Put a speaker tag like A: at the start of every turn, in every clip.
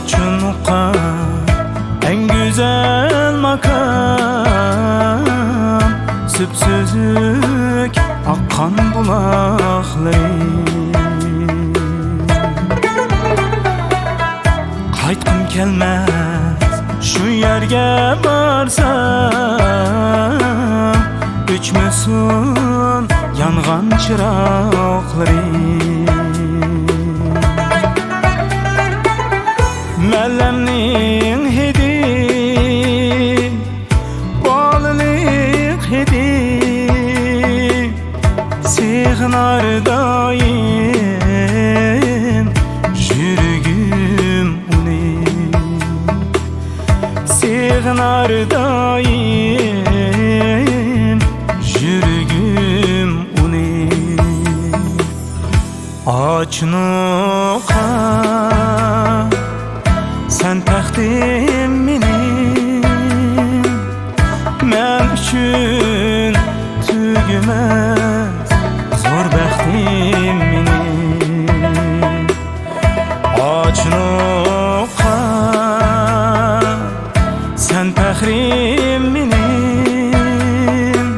A: Açınlıkka en güzel makam, süpsüzük akkan bulakları. Qaytqım kelmez şu yerge barsam, öçmesin yanğan çıraqları. Mellemning hidi, balılık hidi, sığınar daim jürgüm uni. Sığınar daim jürgüm uni. Açınıqa sen təxtim minim, mən üçün tügüməz zor bəxtim minim. Açınıqa sen təxrim minim,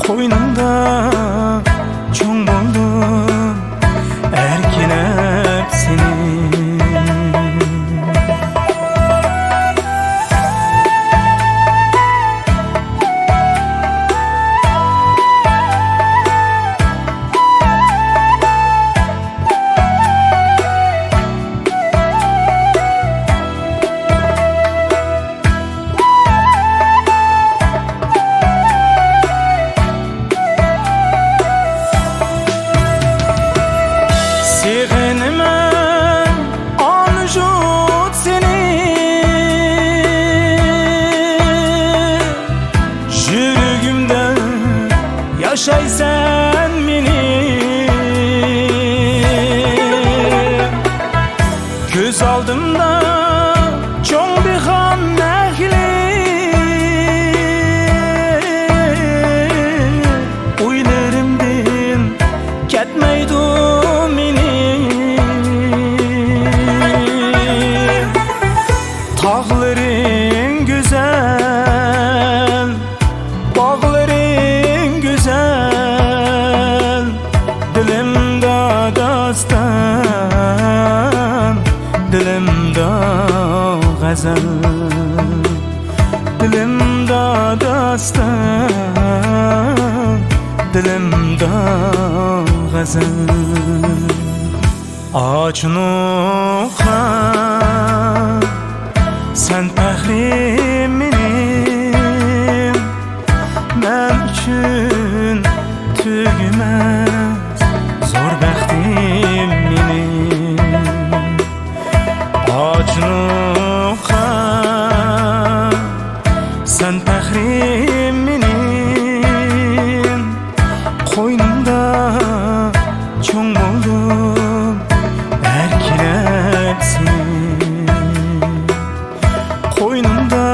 A: qoynumda çoğ boldum erkinəb seni. Sığınımın anjut seni, jürgümde yaşaysan meni. Göz aldımda çoğ bir han nəhli, uylarımdan ketmeydi Tağların güzel, bağların güzel, dilimde dastan, dilimde gazel. Dilimde dastan, dilimde gazel. Açınıqa sen təxrim minim, mən üçün tügüməz zor bəxtim minim. Açınıqa sen təxrim minim, qoynumda çoğ boldum erkinəb seni. Qoynumda